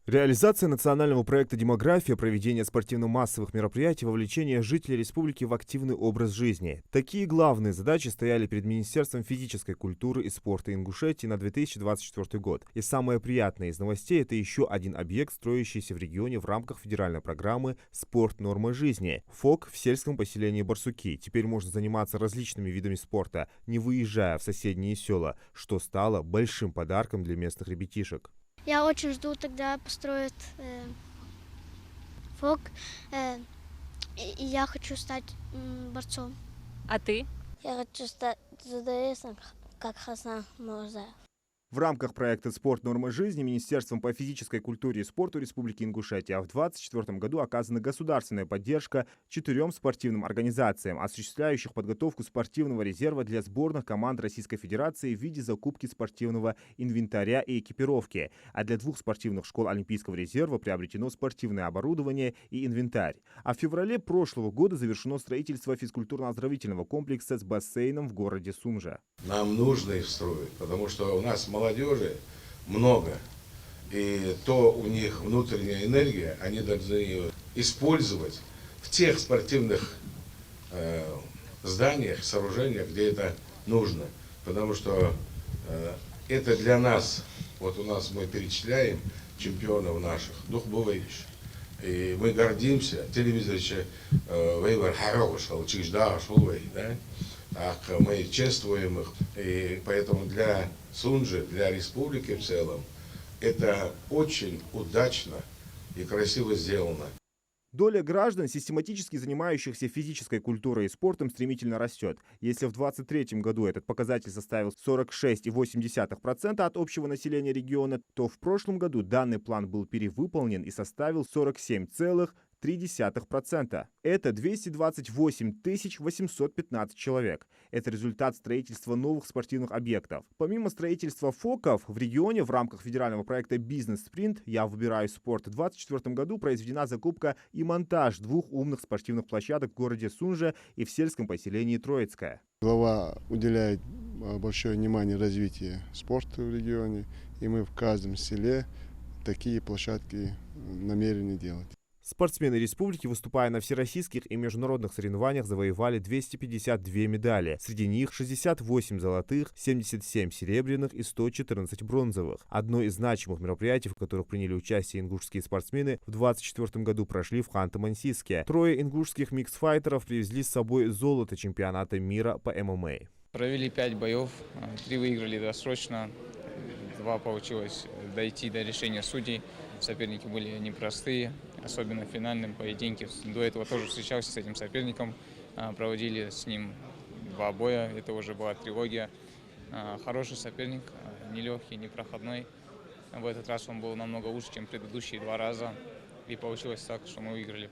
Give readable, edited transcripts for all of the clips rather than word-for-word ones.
Реализация национального проекта «Демография», проведение спортивно-массовых мероприятий, вовлечение жителей республики в активный образ жизни. Такие главные задачи стояли перед Министерством физической культуры и спорта Ингушетии на 2024 год. И самое приятное из новостей – это еще один объект, строящийся в регионе в рамках федеральной программы «Спорт. Норма жизни» ФОК в сельском поселении Барсуки. Теперь можно заниматься различными видами спорта, не выезжая в соседние села, что стало большим подарком для местных ребятишек. Я очень жду, тогда построят ФОК, и я хочу стать борцом. А ты? Я хочу стать дзюдоистом, как Хасан Мурзаев. В рамках проекта «Спорт. Норма жизни» Министерством по физической культуре и спорту Республики Ингушетия в 2024 году оказана государственная поддержка 4 спортивным организациям, осуществляющих подготовку спортивного резерва для сборных команд Российской Федерации в виде закупки спортивного инвентаря и экипировки. А для 2 спортивных школ Олимпийского резерва приобретено спортивное оборудование и инвентарь. А в феврале прошлого года завершено строительство физкультурно-оздоровительного комплекса с бассейном в городе Сумжа. Нам нужно их строить, потому что у нас молодежи много, и то у них внутренняя энергия, они должны ее использовать в тех спортивных зданиях, сооружениях, где это нужно, потому что это для нас, вот у нас мы перечисляем чемпионов наших, дух бывающий, и мы гордимся, телевизор еще выбор хороший, чижда, да? Так, мы чествуем их, и поэтому для Сунжи, для республики в целом, это очень удачно и красиво сделано. Доля граждан, систематически занимающихся физической культурой и спортом, стремительно растет. Если в 2023 году этот показатель составил 46,8% от общего населения региона, то в прошлом году данный план был перевыполнен и составил 47,3%. Это 228 815 человек. Это результат строительства новых спортивных объектов. Помимо строительства ФОКов, в регионе в рамках федерального проекта «Бизнес-спринт. Я выбираю спорт» в 2024 году произведена закупка и монтаж 2 умных спортивных площадок в городе Сунже и в сельском поселении Троицкое. Глава уделяет большое внимание развитию спорта в регионе, и мы в каждом селе такие площадки намерены делать. Спортсмены республики, выступая на всероссийских и международных соревнованиях, завоевали 252 медали. Среди них 68 золотых, 77 серебряных и 114 бронзовых. Одно из значимых мероприятий, в которых приняли участие ингушские спортсмены, в 2024 году прошли в Ханты-Мансийске. 3 ингушских микс-файтеров привезли с собой золото чемпионата мира по ММА. Провели 5 боев, 3 выиграли досрочно, 2 получилось дойти до решения судей. Соперники были непростые, особенно в финальном поединке. До этого тоже встречался с этим соперником, проводили с ним 2 боя, это уже была трилогия. Хороший соперник, нелегкий, непроходной. В этот раз он был намного лучше, чем предыдущие 2 раза. И получилось так, что мы выиграли.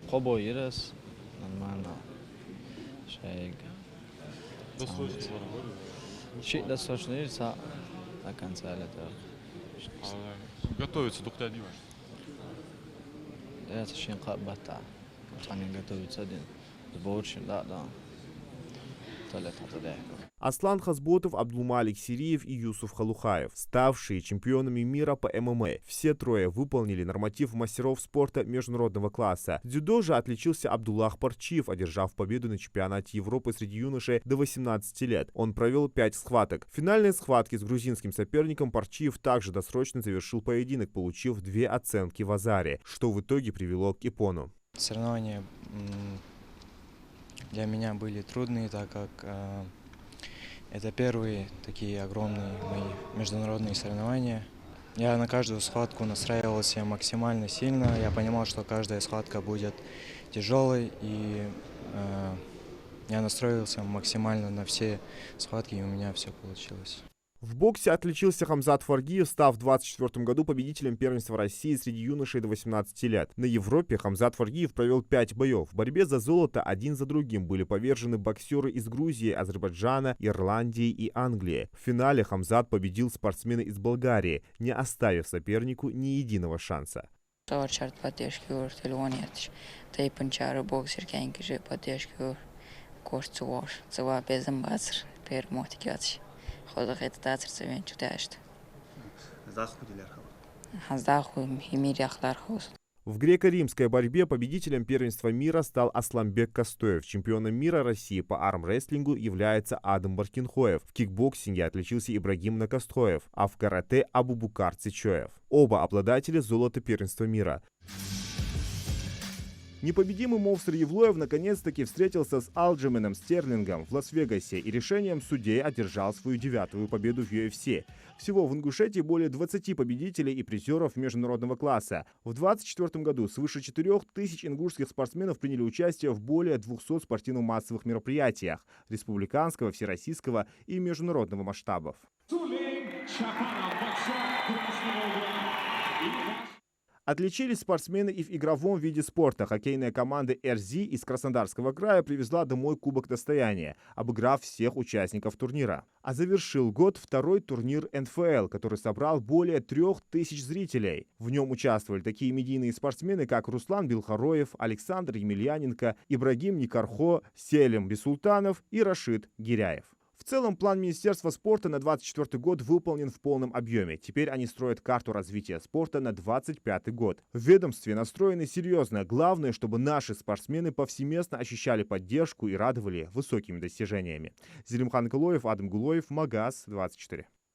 Готовится только одни ваши. Это очень бата. Они готовятся один. Сборщик, да. Аслан Хазботов, Абдулмалик Сириев и Юсуф Халухаев, ставшие чемпионами мира по ММА. Все 3 выполнили норматив мастеров спорта международного класса. В дзюдо же отличился Абдуллах Парчиев, одержав победу на чемпионате Европы среди юношей до 18 лет. Он провел 5 схваток. В финальной схватке с грузинским соперником Парчиев также досрочно завершил поединок, получив 2 оценки в азаре, что в итоге привело к иппону. Соревнования для меня были трудные, так как это первые такие огромные мои международные соревнования. Я на каждую схватку настраивался максимально сильно. Я понимал, что каждая схватка будет тяжелой, и я настроился максимально на все схватки, и у меня все получилось. В боксе отличился Хамзат Фаргиев, став в 2024 году победителем первенства России среди юношей до 18 лет. На Европе Хамзат Фаргиев провел 5 боев. В борьбе за золото один за другим были повержены боксеры из Грузии, Азербайджана, Ирландии и Англии. В финале Хамзат победил спортсмена из Болгарии, не оставив сопернику ни единого шанса. Заходили архав. В греко-римской борьбе победителем первенства мира стал Асламбек Кастоев. Чемпионом мира России по армрестлингу является Адам Баркинхоев. В кикбоксинге отличился Ибрагим Накастроев, а в карате Абубукар Цичоев. Оба обладатели золота первенства мира. Непобедимый Мовсар Евлоев наконец-таки встретился с Алджименом Стерлингом в Лас-Вегасе и решением судей одержал свою 9-ю победу в UFC. Всего в Ингушетии более 20 победителей и призеров международного класса. В 2024 году свыше 4000 ингушских спортсменов приняли участие в более 200 спортивно-массовых мероприятиях республиканского, всероссийского и международного масштабов. Отличились спортсмены и в игровом виде спорта. Хоккейная команда РЗ из Краснодарского края привезла домой Кубок Достояния, обыграв всех участников турнира. А завершил год второй турнир НФЛ, который собрал более 3000 зрителей. В нем участвовали такие медийные спортсмены, как Руслан Белхароев, Александр Емельяненко, Ибрагим Никархо, Селим Бисултанов и Рашид Гиряев. В целом, план Министерства спорта на 2024 год выполнен в полном объеме. Теперь они строят карту развития спорта на 2025 год. В ведомстве настроены серьезно. Главное, чтобы наши спортсмены повсеместно ощущали поддержку и радовали высокими достижениями. Зелимхан Кылоев, Адам Гулоев, Магаз 24.